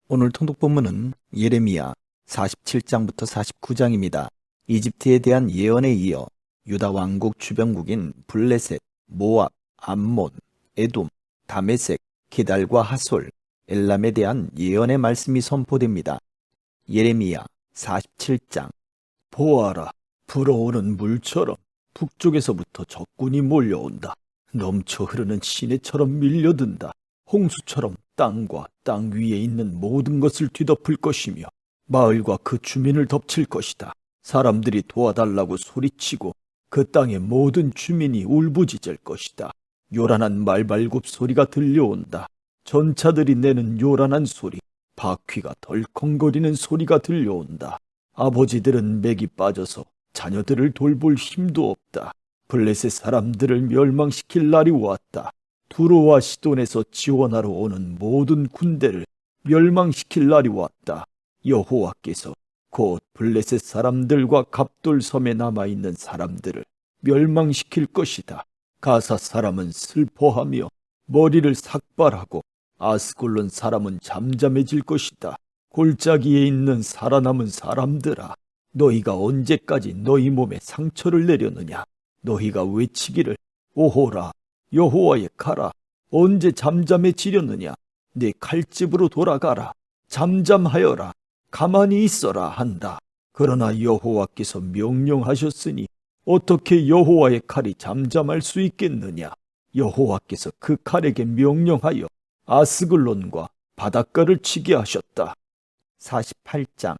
오늘 통독 본문은 예레미야 47장부터 49장입니다. 이집트에 대한 예언에 이어 유다 왕국 주변국인 블레셋, 모압, 암몬, 에돔, 다메섹, 게달과 하솔, 엘람에 대한 예언의 말씀이 선포됩니다. 예레미야 47장. 보아라, 불어오는 물처럼 북쪽에서부터 적군이 몰려온다. 넘쳐 흐르는 시내처럼 밀려든다. 홍수처럼 땅과 땅 위에 있는 모든 것을 뒤덮을 것이며 마을과 그 주민을 덮칠 것이다. 사람들이 도와달라고 소리치고 그 땅의 모든 주민이 울부짖을 것이다. 요란한 말발굽 소리가 들려온다. 전차들이 내는 요란한 소리, 바퀴가 덜컹거리는 소리가 들려온다. 아버지들은 맥이 빠져서 자녀들을 돌볼 힘도 없다. 블레셋 사람들을 멸망시킬 날이 왔다. 두로와 시돈에서 지원하러 오는 모든 군대를 멸망시킬 날이 왔다. 여호와께서 곧 블레셋 사람들과 갑돌 섬에 남아있는 사람들을 멸망시킬 것이다. 가사 사람은 슬퍼하며 머리를 삭발하고 아스골론 사람은 잠잠해질 것이다. 골짜기에 있는 살아남은 사람들아, 너희가 언제까지 너희 몸에 상처를 내려느냐? 너희가 외치기를 오호라, 여호와의 칼아, 언제 잠잠해지려느냐? 네 칼집으로 돌아가라, 잠잠하여라, 가만히 있어라 한다. 그러나 여호와께서 명령하셨으니 어떻게 여호와의 칼이 잠잠할 수 있겠느냐? 여호와께서 그 칼에게 명령하여 아스글론과 바닷가를 치게 하셨다. 48장.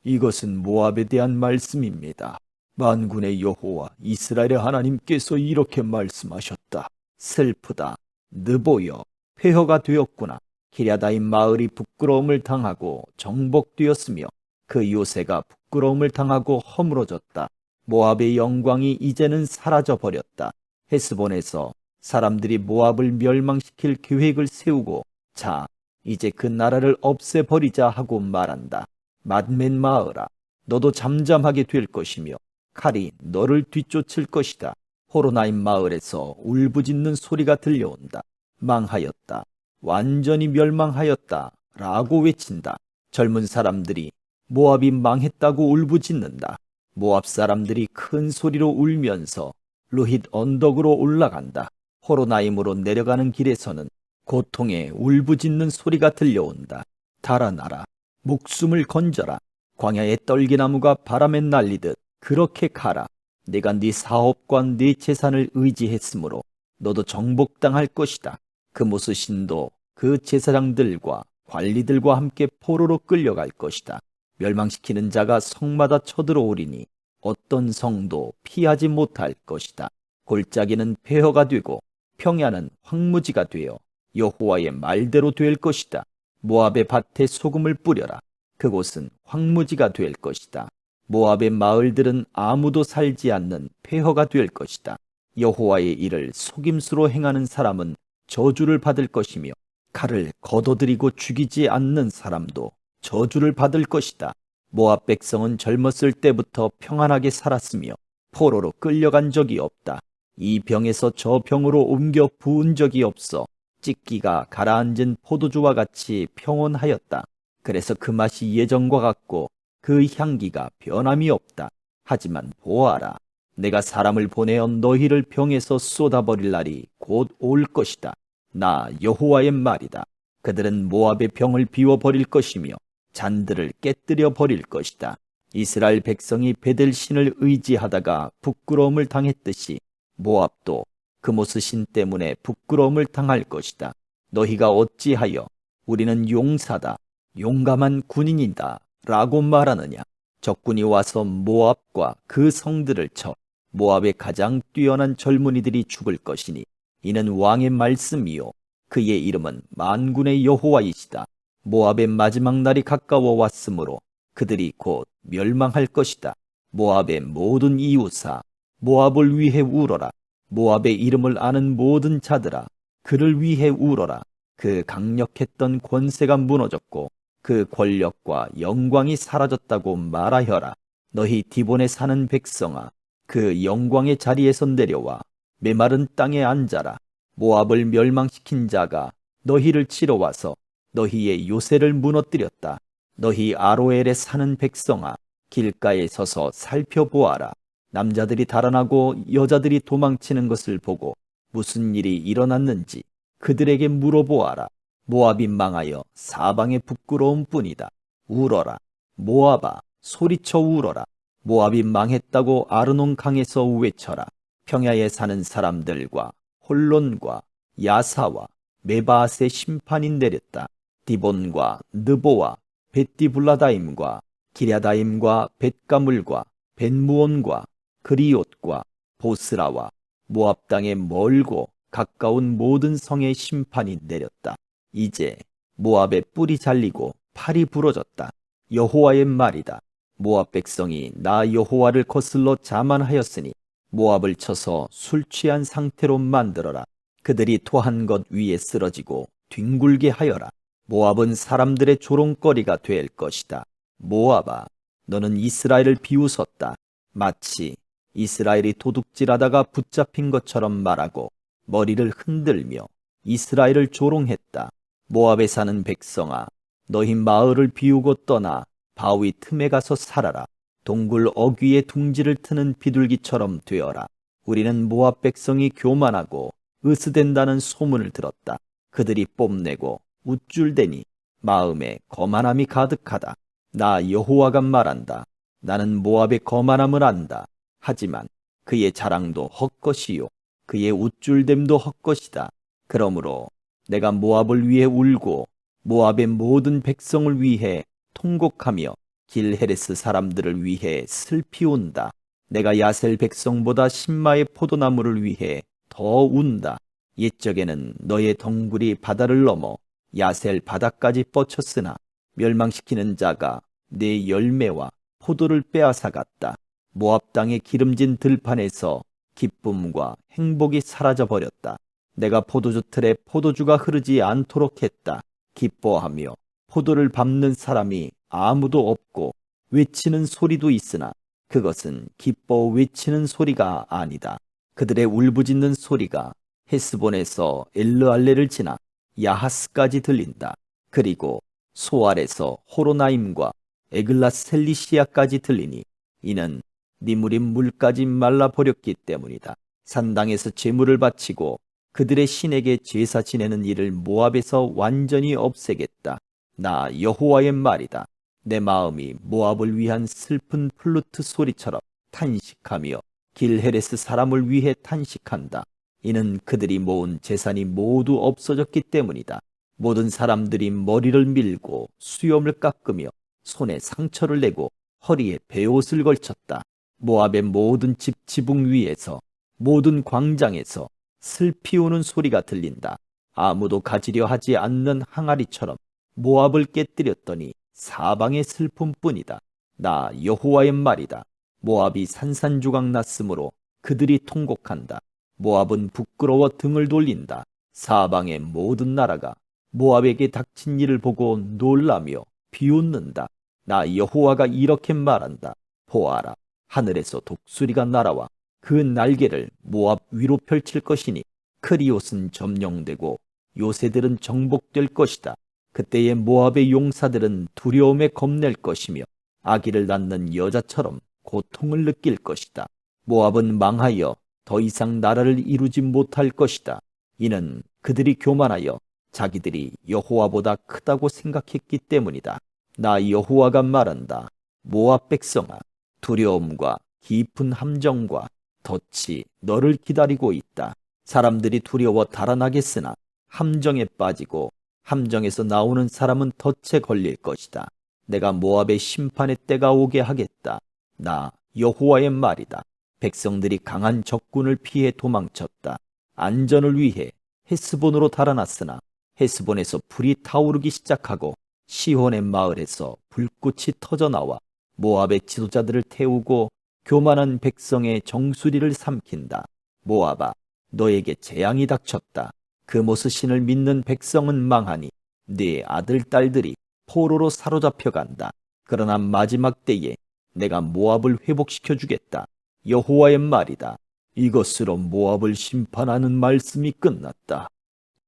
이것은 모압에 대한 말씀입니다. 만군의 여호와 이스라엘의 하나님께서 이렇게 말씀하셨다. 슬프다. 느보여. 폐허가 되었구나. 기랴다임 마을이 부끄러움을 당하고 정복되었으며 그 요새가 부끄러움을 당하고 허물어졌다. 모압의 영광이 이제는 사라져버렸다. 헤스본에서 사람들이 모압을 멸망시킬 계획을 세우고 자, 이제 그 나라를 없애버리자 하고 말한다. 맛맨 마을아, 너도 잠잠하게 될 것이며 칼이 너를 뒤쫓을 것이다. 호로나임 마을에서 울부짖는 소리가 들려온다. 망하였다. 완전히 멸망하였다. 라고 외친다. 젊은 사람들이 모압이 망했다고 울부짖는다. 모압 사람들이 큰 소리로 울면서 루힛 언덕으로 올라간다. 호로나임으로 내려가는 길에서는 고통에 울부짖는 소리가 들려온다. 달아나라. 목숨을 건져라. 광야의 떨기나무가 바람에 날리듯 그렇게 가라. 내가 네 사업과 네 재산을 의지했으므로 너도 정복당할 것이다. 그모스 신도 그 제사장들과 관리들과 함께 포로로 끌려갈 것이다. 멸망시키는 자가 성마다 쳐들어오리니 어떤 성도 피하지 못할 것이다. 골짜기는 폐허가 되고 평야는 황무지가 되어 여호와의 말대로 될 것이다. 모압의 밭에 소금을 뿌려라. 그곳은 황무지가 될 것이다. 모압의 마을들은 아무도 살지 않는 폐허가 될 것이다. 여호와의 일을 속임수로 행하는 사람은 저주를 받을 것이며 칼을 거둬들이고 죽이지 않는 사람도 저주를 받을 것이다. 모압 백성은 젊었을 때부터 평안하게 살았으며 포로로 끌려간 적이 없다. 이 병에서 저 병으로 옮겨 부은 적이 없어 찢기가 가라앉은 포도주와 같이 평온하였다. 그래서 그 맛이 예전과 같고 그 향기가 변함이 없다. 하지만 보아라, 내가 사람을 보내어 너희를 병에서 쏟아버릴 날이 곧 올 것이다. 나 여호와의 말이다. 그들은 모압의 병을 비워버릴 것이며 잔들을 깨뜨려 버릴 것이다. 이스라엘 백성이 베델 신을 의지하다가 부끄러움을 당했듯이 모압도 그모스 신 때문에 부끄러움을 당할 것이다. 너희가 어찌하여 우리는 용사다, 용감한 군인이다 라고 말하느냐? 적군이 와서 모압과 그 성들을 쳐 모압의 가장 뛰어난 젊은이들이 죽을 것이니 이는 왕의 말씀이요 그의 이름은 만군의 여호와이시다. 모압의 마지막 날이 가까워 왔으므로 그들이 곧 멸망할 것이다. 모압의 모든 이웃아, 모압을 위해 울어라. 모압의 이름을 아는 모든 자들아, 그를 위해 울어라. 그 강력했던 권세가 무너졌고 그 권력과 영광이 사라졌다고 말하여라. 너희 디본에 사는 백성아, 그 영광의 자리에서 내려와 메마른 땅에 앉아라. 모압을 멸망시킨 자가 너희를 치러 와서 너희의 요새를 무너뜨렸다. 너희 아로엘에 사는 백성아, 길가에 서서 살펴보아라. 남자들이 달아나고 여자들이 도망치는 것을 보고 무슨 일이 일어났는지 그들에게 물어보아라. 모압이 망하여 사방에 부끄러움 뿐이다. 울어라. 모압아, 소리쳐 울어라. 모압이 망했다고 아르논 강에서 외쳐라. 평야에 사는 사람들과 홀론과 야사와 메바앗의 심판이 내렸다. 디본과 느보와 벳디블라다임과 기랴다임과 벳가물과 벳무온과 그리옷과 보스라와 모압 땅의 멀고 가까운 모든 성의 심판이 내렸다. 이제 모압의 뿔이 잘리고 팔이 부러졌다. 여호와의 말이다. 모압 백성이 나 여호와를 거슬러 자만하였으니 모압을 쳐서 술 취한 상태로 만들어라. 그들이 토한 것 위에 쓰러지고 뒹굴게 하여라. 모압은 사람들의 조롱거리가 될 것이다. 모압아, 너는 이스라엘을 비웃었다. 마치 이스라엘이 도둑질하다가 붙잡힌 것처럼 말하고 머리를 흔들며 이스라엘을 조롱했다. 모압에 사는 백성아, 너희 마을을 비우고 떠나 바위 틈에 가서 살아라. 동굴 어귀에 둥지를 트는 비둘기처럼 되어라. 우리는 모압 백성이 교만하고 으스댄다는 소문을 들었다. 그들이 뽐내고 우쭐대니 마음에 거만함이 가득하다. 나 여호와가 말한다. 나는 모압의 거만함을 안다. 하지만 그의 자랑도 헛것이요 그의 우쭐댐도 헛것이다. 그러므로 내가 모압을 위해 울고 모압의 모든 백성을 위해 통곡하며 길헤레스 사람들을 위해 슬피 운다. 내가 야셀 백성보다 신마의 포도나무를 위해 더 운다. 옛적에는 너의 덩굴이 바다를 넘어 야셀 바다까지 뻗쳤으나 멸망시키는 자가 내 열매와 포도를 빼앗아갔다. 모압 땅의 기름진 들판에서 기쁨과 행복이 사라져 버렸다. 내가 포도주 틀에 포도주가 흐르지 않도록 했다. 기뻐하며 포도를 밟는 사람이 아무도 없고 외치는 소리도 있으나 그것은 기뻐 외치는 소리가 아니다. 그들의 울부짖는 소리가 헤스본에서 엘르알레를 지나 야하스까지 들린다. 그리고 소알에서 호로나임과 에글라셀리시아까지 들리니 이는 니무림 물까지 말라버렸기 때문이다. 산당에서 제물을 바치고 그들의 신에게 제사 지내는 일을 모압에서 완전히 없애겠다. 나 여호와의 말이다. 내 마음이 모압을 위한 슬픈 플루트 소리처럼 탄식하며 길헤레스 사람을 위해 탄식한다. 이는 그들이 모은 재산이 모두 없어졌기 때문이다. 모든 사람들이 머리를 밀고 수염을 깎으며 손에 상처를 내고 허리에 베옷을 걸쳤다. 모압의 모든 집 지붕 위에서 모든 광장에서 슬피 우는 소리가 들린다. 아무도 가지려 하지 않는 항아리처럼 모압을 깨뜨렸더니 사방의 슬픔뿐이다. 나 여호와의 말이다. 모압이 산산조각 났으므로 그들이 통곡한다. 모압은 부끄러워 등을 돌린다. 사방의 모든 나라가 모압에게 닥친 일을 보고 놀라며 비웃는다. 나 여호와가 이렇게 말한다. 보아라, 하늘에서 독수리가 날아와 그 날개를 모압 위로 펼칠 것이니 크리옷은 점령되고 요새들은 정복될 것이다. 그때의 모압의 용사들은 두려움에 겁낼 것이며 아기를 낳는 여자처럼 고통을 느낄 것이다. 모압은 망하여 더 이상 나라를 이루지 못할 것이다. 이는 그들이 교만하여 자기들이 여호와보다 크다고 생각했기 때문이다. 나 여호와가 말한다. 모압 백성아, 두려움과 깊은 함정과 덫이 너를 기다리고 있다. 사람들이 두려워 달아나겠으나 함정에 빠지고 함정에서 나오는 사람은 덫에 걸릴 것이다. 내가 모압의 심판의 때가 오게 하겠다. 나 여호와의 말이다. 백성들이 강한 적군을 피해 도망쳤다. 안전을 위해 헤스본으로 달아났으나 헤스본에서 불이 타오르기 시작하고 시혼의 마을에서 불꽃이 터져나와 모압의 지도자들을 태우고 교만한 백성의 정수리를 삼킨다. 모압아, 너에게 재앙이 닥쳤다. 그모스 신을 믿는 백성은 망하니 네 아들 딸들이 포로로 사로잡혀 간다. 그러나 마지막 때에 내가 모압을 회복시켜 주겠다. 여호와의 말이다. 이것으로 모압을 심판하는 말씀이 끝났다.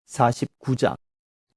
49장.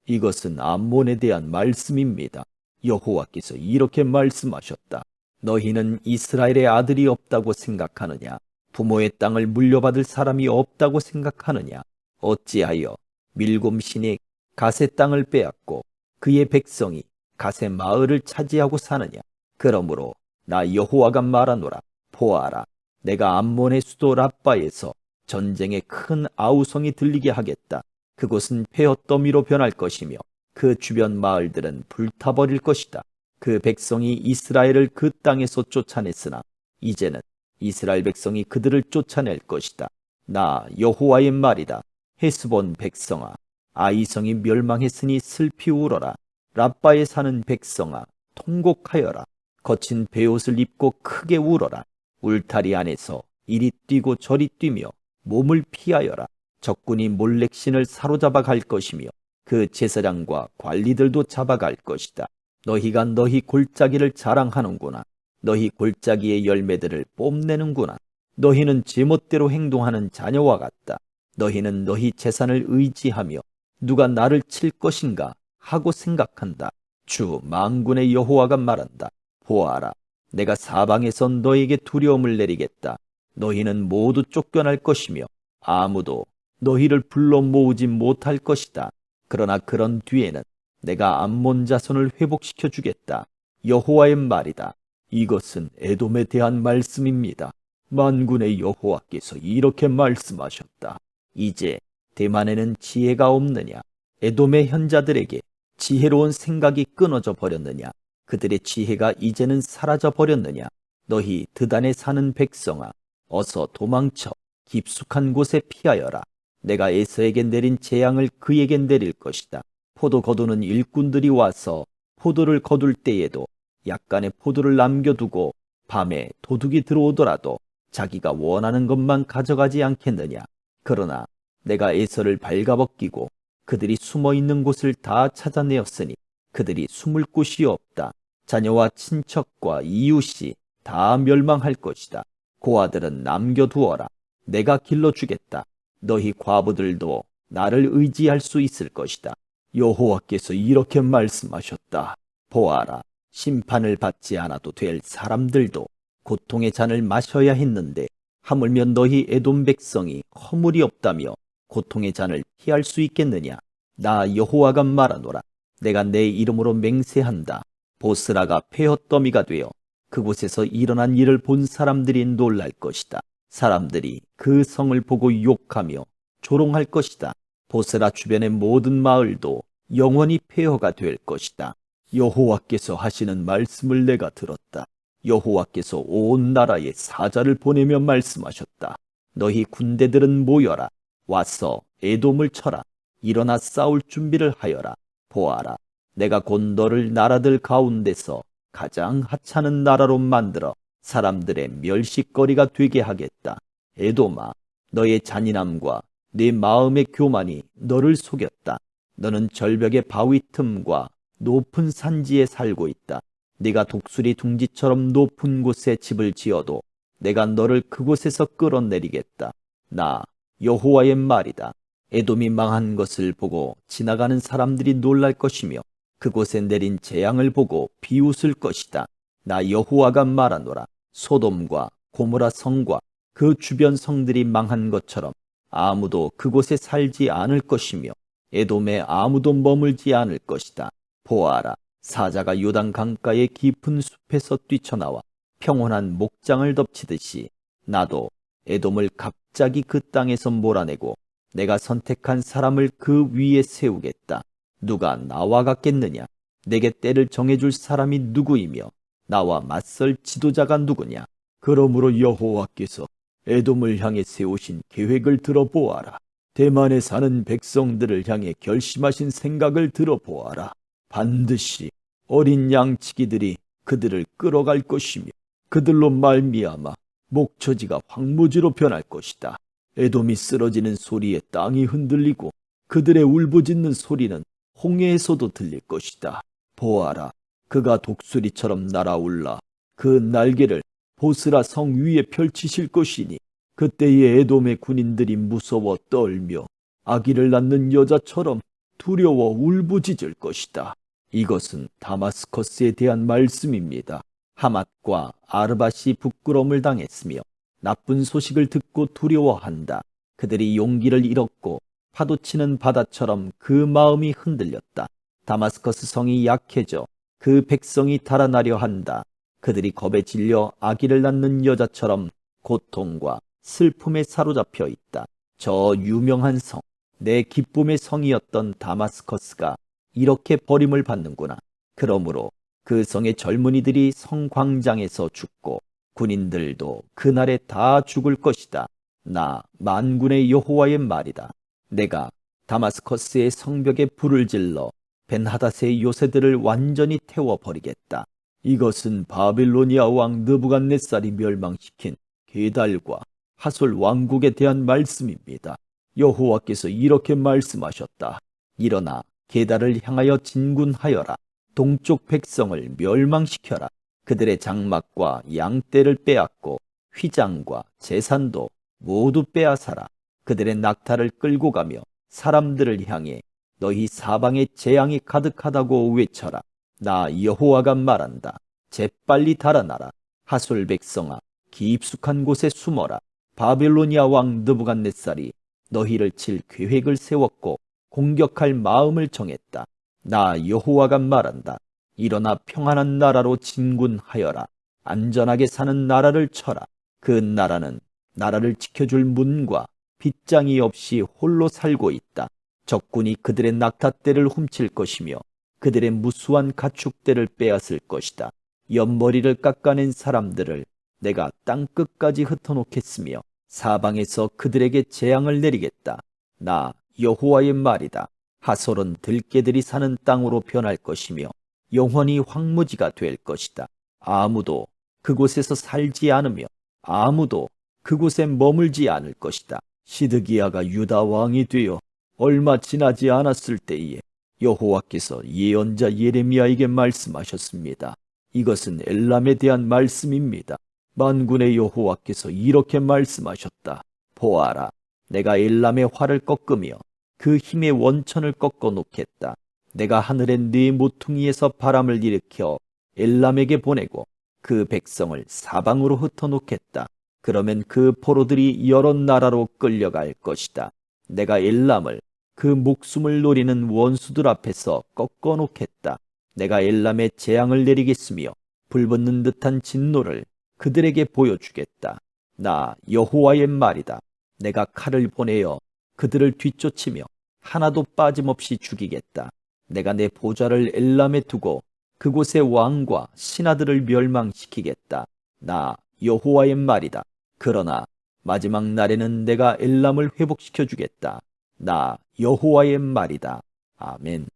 이것은 암몬에 대한 말씀입니다. 여호와께서 이렇게 말씀하셨다. 너희는 이스라엘의 아들이 없다고 생각하느냐? 부모의 땅을 물려받을 사람이 없다고 생각하느냐? 어찌하여 밀곰신이 갓의 땅을 빼앗고 그의 백성이 갓의 마을을 차지하고 사느냐? 그러므로 나 여호와가 말하노라. 보아라, 내가 암몬의 수도 랍바에서 전쟁의 큰 아우성이 들리게 하겠다. 그곳은 폐허더미로 변할 것이며 그 주변 마을들은 불타버릴 것이다. 그 백성이 이스라엘을 그 땅에서 쫓아냈으나 이제는 이스라엘 백성이 그들을 쫓아낼 것이다. 나 여호와의 말이다. 헤스본 백성아, 아이성이 멸망했으니 슬피 울어라. 랍바에 사는 백성아, 통곡하여라. 거친 베옷을 입고 크게 울어라. 울타리 안에서 이리 뛰고 저리 뛰며 몸을 피하여라. 적군이 몰렉신을 사로잡아 갈 것이며 그 제사장과 관리들도 잡아갈 것이다. 너희가 너희 골짜기를 자랑하는구나. 너희 골짜기의 열매들을 뽐내는구나. 너희는 제멋대로 행동하는 자녀와 같다. 너희는 너희 재산을 의지하며 누가 나를 칠 것인가 하고 생각한다. 주 만군의 여호와가 말한다. 보아라, 내가 사방에서 너에게 두려움을 내리겠다. 너희는 모두 쫓겨날 것이며 아무도 너희를 불러 모으지 못할 것이다. 그러나 그런 뒤에는 내가 암몬 자손을 회복시켜 주겠다. 여호와의 말이다. 이것은 에돔에 대한 말씀입니다. 만군의 여호와께서 이렇게 말씀하셨다. 이제 대만에는 지혜가 없느냐? 에돔의 현자들에게 지혜로운 생각이 끊어져 버렸느냐? 그들의 지혜가 이제는 사라져 버렸느냐? 너희 드단에 사는 백성아, 어서 도망쳐 깊숙한 곳에 피하여라. 내가 에서에게 내린 재앙을 그에게 내릴 것이다. 포도 거두는 일꾼들이 와서 포도를 거둘 때에도 약간의 포도를 남겨두고 밤에 도둑이 들어오더라도 자기가 원하는 것만 가져가지 않겠느냐? 그러나 내가 에서를 발가벗기고 그들이 숨어있는 곳을 다 찾아내었으니 그들이 숨을 곳이 없다. 자녀와 친척과 이웃이 다 멸망할 것이다. 고아들은 남겨두어라. 내가 길러주겠다. 너희 과부들도 나를 의지할 수 있을 것이다. 여호와께서 이렇게 말씀하셨다. 보아라, 심판을 받지 않아도 될 사람들도 고통의 잔을 마셔야 했는데 하물며 너희 에돔 백성이 허물이 없다며 고통의 잔을 피할 수 있겠느냐? 나 여호와가 말하노라. 내가 내 이름으로 맹세한다. 보스라가 폐허더미가 되어 그곳에서 일어난 일을 본 사람들이 놀랄 것이다. 사람들이 그 성을 보고 욕하며 조롱할 것이다. 보스라 주변의 모든 마을도 영원히 폐허가 될 것이다. 여호와께서 하시는 말씀을 내가 들었다. 여호와께서 온 나라에 사자를 보내며 말씀하셨다. 너희 군대들은 모여라. 와서 에돔을 쳐라. 일어나 싸울 준비를 하여라. 보아라, 내가 곧 너를 나라들 가운데서 가장 하찮은 나라로 만들어 사람들의 멸시거리가 되게 하겠다. 에돔아, 너의 잔인함과 네 마음의 교만이 너를 속였다. 너는 절벽의 바위 틈과 높은 산지에 살고 있다. 네가 독수리 둥지처럼 높은 곳에 집을 지어도 내가 너를 그곳에서 끌어내리겠다. 나 여호와의 말이다. 에돔이 망한 것을 보고 지나가는 사람들이 놀랄 것이며 그곳에 내린 재앙을 보고 비웃을 것이다. 나 여호와가 말하노라. 소돔과 고모라 성과 그 주변 성들이 망한 것처럼 아무도 그곳에 살지 않을 것이며 에돔에 아무도 머물지 않을 것이다. 보아라, 사자가 요단 강가의 깊은 숲에서 뛰쳐나와 평온한 목장을 덮치듯이 나도 에돔을 갑자기 그 땅에서 몰아내고 내가 선택한 사람을 그 위에 세우겠다. 누가 나와 같겠느냐? 내게 때를 정해줄 사람이 누구이며 나와 맞설 지도자가 누구냐? 그러므로 여호와께서 에돔을 향해 세우신 계획을 들어보아라. 대만에 사는 백성들을 향해 결심하신 생각을 들어보아라. 반드시 어린 양치기들이 그들을 끌어갈 것이며 그들로 말미암아 목초지가 황무지로 변할 것이다. 에돔이 쓰러지는 소리에 땅이 흔들리고 그들의 울부짖는 소리는 홍해에서도 들릴 것이다. 보아라, 그가 독수리처럼 날아올라 그 날개를 보스라 성 위에 펼치실 것이니 그때의 에돔의 군인들이 무서워 떨며 아기를 낳는 여자처럼 두려워 울부짖을 것이다. 이것은 다마스커스에 대한 말씀입니다. 하맛과 아르밧이 부끄러움을 당했으며 나쁜 소식을 듣고 두려워한다. 그들이 용기를 잃었고 파도치는 바다처럼 그 마음이 흔들렸다. 다마스커스 성이 약해져 그 백성이 달아나려 한다. 그들이 겁에 질려 아기를 낳는 여자처럼 고통과 슬픔에 사로잡혀 있다. 저 유명한 성, 내 기쁨의 성이었던 다마스커스가 이렇게 버림을 받는구나. 그러므로 그 성의 젊은이들이 성 광장에서 죽고 군인들도 그날에 다 죽을 것이다. 나 만군의 여호와의 말이다. 내가 다마스커스의 성벽에 불을 질러 벤하닷의 요새들을 완전히 태워버리겠다. 이것은 바빌로니아 왕 느부갓네살이 멸망시킨 게달과 하솔 왕국에 대한 말씀입니다. 여호와께서 이렇게 말씀하셨다. 일어나 게달을 향하여 진군하여라. 동쪽 백성을 멸망시켜라. 그들의 장막과 양떼를 빼앗고 휘장과 재산도 모두 빼앗아라. 그들의 낙타를 끌고 가며 사람들을 향해 너희 사방에 재앙이 가득하다고 외쳐라. 나 여호와가 말한다. 재빨리 달아나라. 하솔 백성아, 깊숙한 곳에 숨어라. 바빌로니아 왕 느부갓네살이 너희를 칠 계획을 세웠고 공격할 마음을 정했다. 나 여호와가 말한다. 일어나 평안한 나라로 진군하여라. 안전하게 사는 나라를 쳐라. 그 나라는 나라를 지켜줄 문과 빗장이 없이 홀로 살고 있다. 적군이 그들의 낙타떼를 훔칠 것이며 그들의 무수한 가축대를 빼앗을 것이다. 옆머리를 깎아낸 사람들을 내가 땅끝까지 흩어놓겠으며 사방에서 그들에게 재앙을 내리겠다. 나 여호와의 말이다. 하솔은 들깨들이 사는 땅으로 변할 것이며 영원히 황무지가 될 것이다. 아무도 그곳에서 살지 않으며 아무도 그곳에 머물지 않을 것이다. 시드기야가 유다 왕이 되어 얼마 지나지 않았을 때에 여호와께서 예언자 예레미야에게 말씀하셨습니다. 이것은 엘람에 대한 말씀입니다. 만군의 여호와께서 이렇게 말씀하셨다. 보아라, 내가 엘람의 활을 꺾으며 그 힘의 원천을 꺾어 놓겠다. 내가 하늘의 네 모퉁이에서 바람을 일으켜 엘람에게 보내고 그 백성을 사방으로 흩어놓겠다. 그러면 그 포로들이 여러 나라로 끌려갈 것이다. 내가 엘람을 그 목숨을 노리는 원수들 앞에서 꺾어 놓겠다. 내가 엘람에 재앙을 내리겠으며 불붙는 듯한 진노를 그들에게 보여주겠다. 나 여호와의 말이다. 내가 칼을 보내어 그들을 뒤쫓으며 하나도 빠짐없이 죽이겠다. 내가 내 보좌를 엘람에 두고 그곳의 왕과 신하들을 멸망시키겠다. 나 여호와의 말이다. 그러나 마지막 날에는 내가 엘람을 회복시켜 주겠다. 나 여호와의 말이다. 아멘.